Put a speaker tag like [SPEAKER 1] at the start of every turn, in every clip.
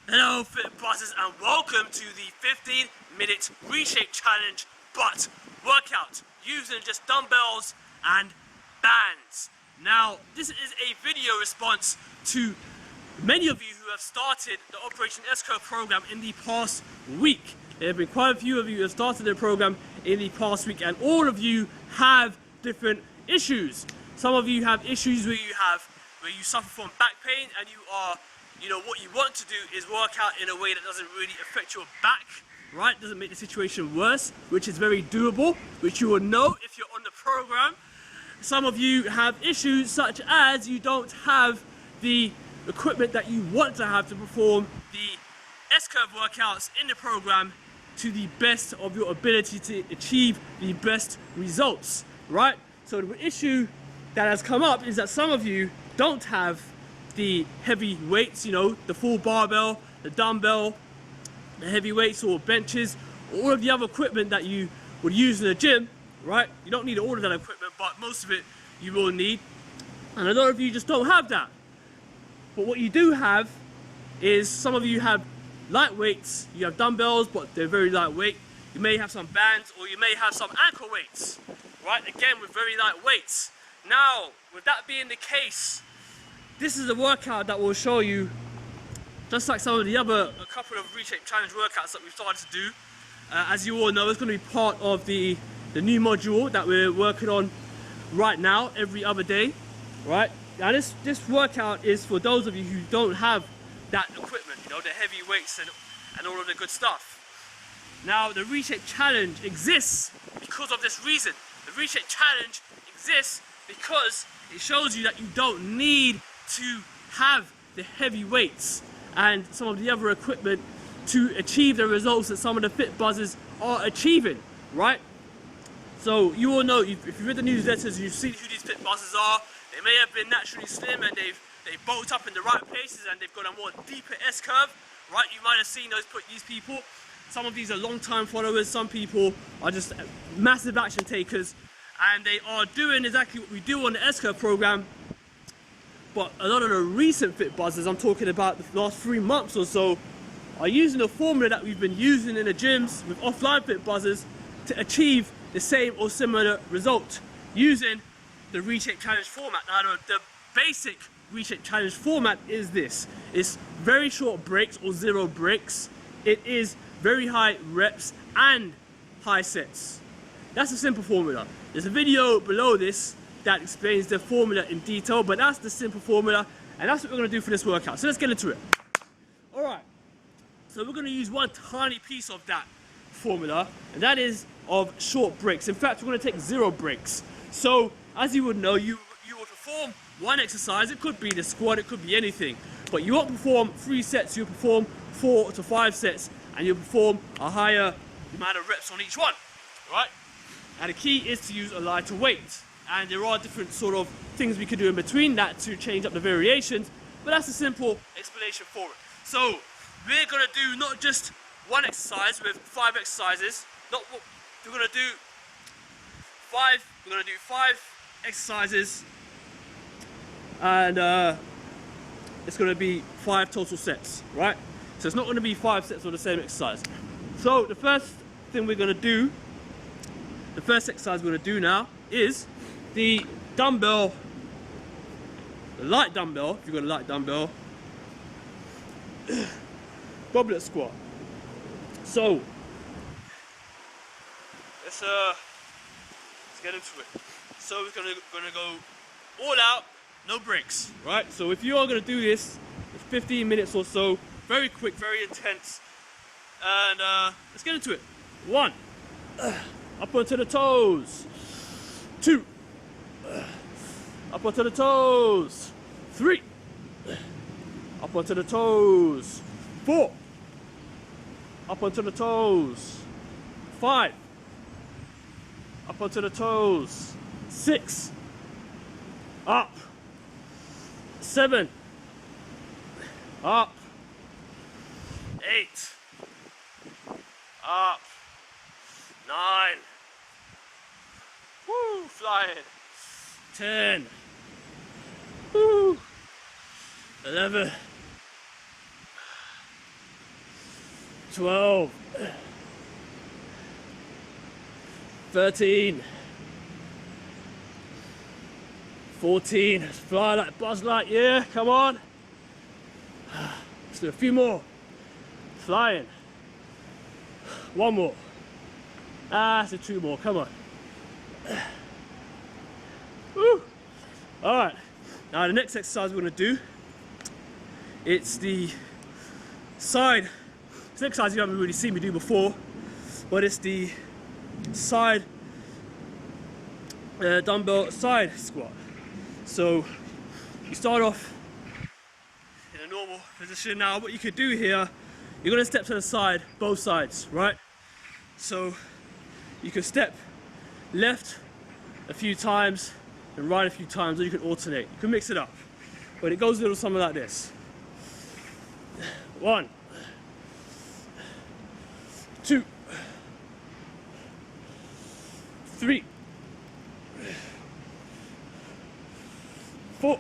[SPEAKER 1] Hello Fit Buzzers and welcome to the 15-minute Reshape Challenge butt workout using just dumbbells and bands. Now this is a video response to many of you who have started the Operation S-Curve program in the past week. There have been quite a few of you who have started the program in the past week, and all of you have different issues. Some of you have issues where you suffer from back pain and what you want to do is work out in a way that doesn't really affect your back, right? Doesn't make the situation worse, which is very doable, which you will know if you're on the program. Some of you have issues such as you don't have the equipment that you want to have to perform the S-Curve workouts in the program to the best of your ability to achieve the best results, right? So the issue that has come up is that some of you don't have the heavy weights, the full barbell, the dumbbell, the heavy weights or benches, all of the other equipment that you would use in the gym, right? You don't need all of that equipment, but most of it you will need. And a lot of you just don't have that. But what you do have is some of you have light weights, you have dumbbells, but they're very lightweight. You may have some bands or you may have some ankle weights, right? Again, with very light weights. Now, with that being the case, this is a workout that will show you, just like some of the other couple of Reshape Challenge workouts that we've started to do. As you all know, it's going to be part of the new module that we're working on right now, every other day, right? Now this workout is for those of you who don't have that equipment, the heavy weights and all of the good stuff. Now the Reshape Challenge exists because of this reason. The Reshape Challenge exists because it shows you that you don't need to have the heavy weights and some of the other equipment to achieve the results that some of the Fit Buzzers are achieving, right? So you all know, if you've read the newsletters, you've seen who these Fit Buzzers are. They may have been naturally slim and they've bulked up in the right places and they've got a more deeper S-curve, right? You might have seen these people. Some of these are long-time followers, some people are just massive action takers, and they are doing exactly what we do on the S-Curve program. But a lot of the recent Fit Buzzers, I'm talking about the last 3 months or so, are using the formula that we've been using in the gyms with offline Fit Buzzers to achieve the same or similar result using the Reshape Challenge format. Now the basic Reshape Challenge format is this. It's very short breaks or 0 breaks. It is very high reps and high sets. That's a simple formula. There's a video below this that explains the formula in detail, but that's the simple formula, and that's what we're going to do for this workout. So let's get into it. Alright, so we're going to use one tiny piece of that formula, and that is of short breaks. In fact, we're going to take 0 breaks. So as you would know, you will perform one exercise. It could be the squat, it could be anything, but you won't perform 3 sets, you'll perform 4 to 5 sets, and you'll perform a higher amount of reps on each one, right? And the key is to use a lighter weight. And there are different sort of things we could do in between that to change up the variations, but that's a simple explanation for it. So we're going to do not just one exercise with 5 exercises, we're going to do 5 exercises, and it's going to be 5 total sets, right? So it's not going to be 5 sets of the same exercise. So the first thing we're going to do, the first exercise we're going to do now is the dumbbell, the light dumbbell, if you've got a light dumbbell, goblet squat. So let's get into it. So we're gonna go all out, no breaks, right? So if you are gonna do this, it's 15 minutes or so, very quick, very intense, and let's get into it. 1, up onto the toes. 2, up onto the toes. 3, up onto the toes. 4, up onto the toes. 5, up onto the toes. 6, up. 7, up. 8, up. 9, woo, flying. 10, woo, 11, 12, 13, 14, let's fly like Buzz Lightyear, come on. Let's do a few more. Flying. One more. Let's do 2 more, come on. Woo. All right, now the next exercise we're gonna do, it's the side. It's an exercise you haven't really seen me do before, but it's the side dumbbell side squat. So you start off in a normal position. Now what you could do here, you're gonna step to the side, both sides, right? So you can step left a few times and right a few times, or you can alternate. You can mix it up, but it goes a little something like this. 1, 2, 3, 4,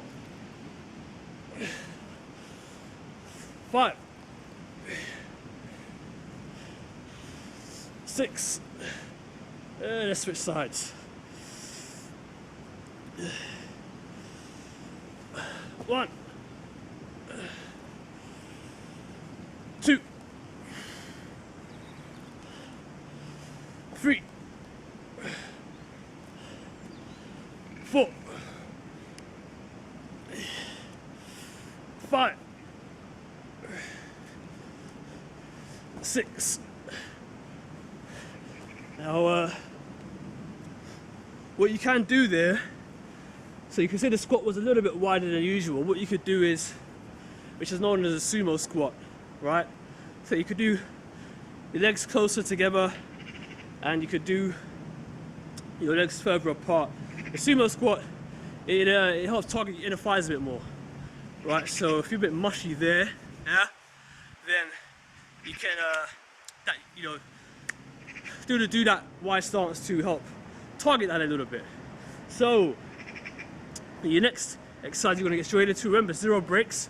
[SPEAKER 1] 5, 6. Let's switch sides. 1, 2, 3, 4, 5, 6. Now, what you can do there, so you can see the squat was a little bit wider than usual. What you could do is, which is known as a sumo squat, right? So you could do your legs closer together, and you could do your legs further apart. The sumo squat, it helps target your inner thighs a bit more, right? So if you're a bit mushy there, yeah, then you can, do that wide stance to help target that a little bit. So your next exercise you're going to get straight into, remember 0 breaks.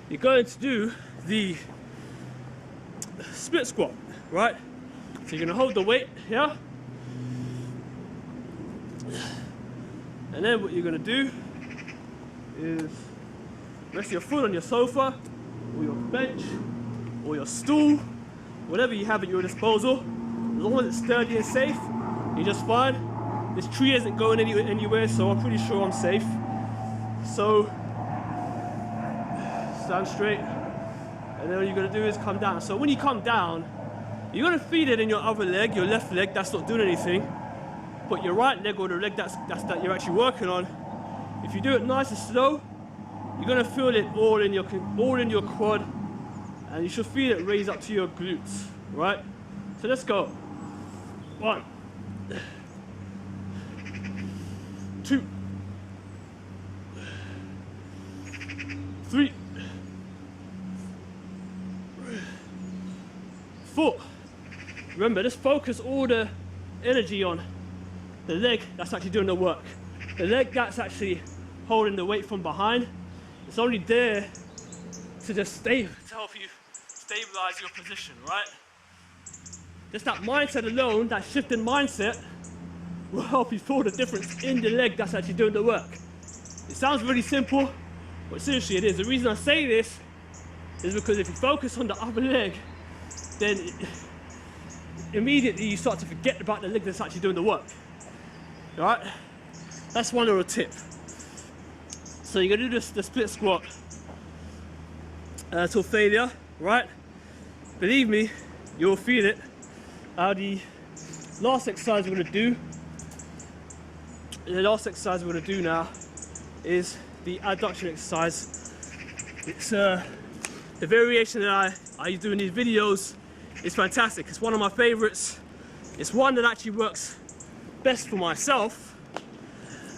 [SPEAKER 1] You're going to do the split squat, right? So you're going to hold the weight here, and then what you're going to do is rest your foot on your sofa or your bench or your stool, whatever you have at your disposal. As long as it's sturdy and safe, you're just fine. This tree isn't going anywhere, so I'm pretty sure I'm safe. So stand straight, and then what you're going to do is come down. So when you come down, you're going to feel it in your other leg, your left leg, that's not doing anything. But your right leg, or the leg that you're actually working on, if you do it nice and slow, you're going to feel it all in your quad, and you should feel it raise up to your glutes, right? So let's go. 1, 2, 3, 4. Remember, just focus all the energy on the leg that's actually doing the work. The leg that's actually holding the weight from behind, it's only there to just to help you stabilize your position, right? Just that mindset alone, that shift in mindset, will help you feel the difference in the leg that's actually doing the work. It sounds really simple, but seriously it is. The reason I say this is because if you focus on the upper leg, then immediately you start to forget about the leg that's actually doing the work. Alright? That's one little tip. So you're gonna do the split squat till failure, right? Believe me, you'll feel it. The last exercise we're gonna do, now is the adduction exercise. It's the variation that I do in these videos. It's fantastic. It's one of my favorites. It's one that actually works best for myself,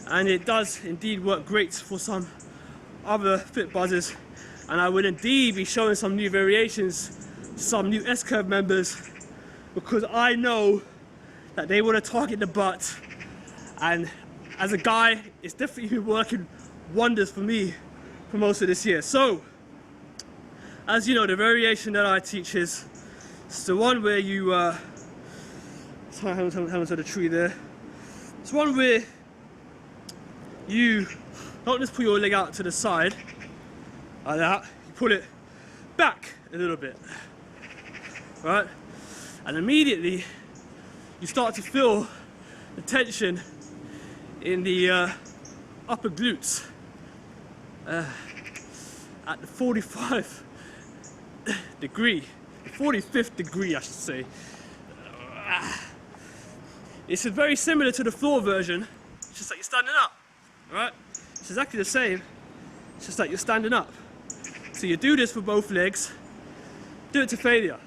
[SPEAKER 1] and it does indeed work great for some other fit buzzers, and I will indeed be showing some new variations to some new S-Curve members, because I know that they want to target the butt, and as a guy, it's definitely been working wonders for me for most of this year. So, as you know, the variation that I teach is It's the one where you hang on to the tree there. It's one where you don't just put your leg out to the side like that, you pull it back a little bit, right? And immediately you start to feel the tension in the upper glutes at the 45th degree, 45th degree I should say. It's very similar to the floor version, it's just like you're standing up, right? It's exactly the same, it's just like you're standing up. So you do this for both legs, do it to failure,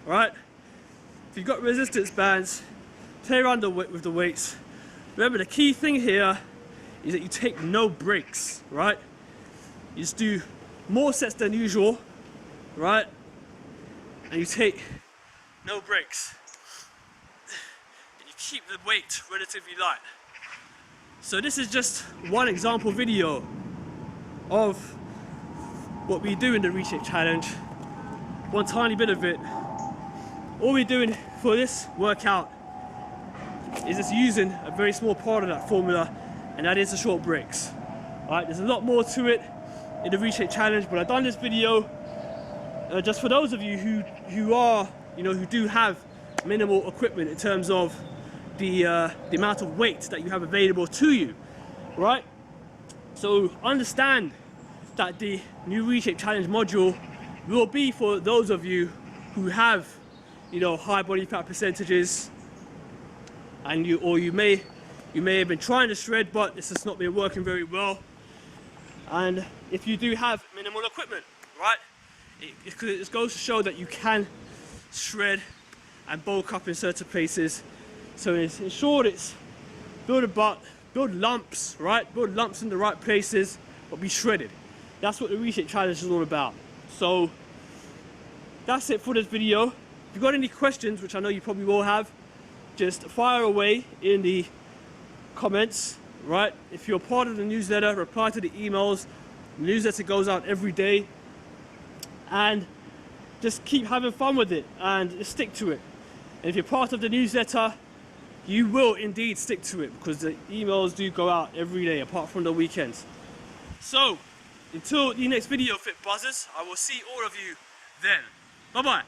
[SPEAKER 1] right? If you've got resistance bands, play around with the weights. Remember, the key thing here is that you take no breaks, right? You just do more sets than usual, right? And you take no breaks. And you keep the weight relatively light. So this is just one example video of what we do in the Reshape challenge. One tiny bit of it. All we're doing for this workout is just using a very small part of that formula, and that is the short breaks. Alright, there's a lot more to it in the Reshape challenge, but I've done this video just for those of you who do have minimal equipment in terms of the amount of weight that you have available to you, right? So understand that the new Reshape challenge module will be for those of you who have, high body fat percentages, and you may have been trying to shred, but it's just not been working very well. And if you do have minimal equipment, right, it goes to show that you can shred and bulk up in certain places. So in short, it's build a butt, build lumps, right? Build lumps in the right places, but be shredded. That's what the Reshape challenge is all about. So that's it for this video. If you've got any questions, which I know you probably will have, just fire away in the comments, right? If you're part of the newsletter, reply to the emails. The newsletter goes out every day, and just keep having fun with it and just stick to it. And if you're part of the newsletter, you will indeed stick to it, because the emails do go out every day apart from the weekends. So until the next video, Fit Buzzers, I will see all of you then. Bye bye.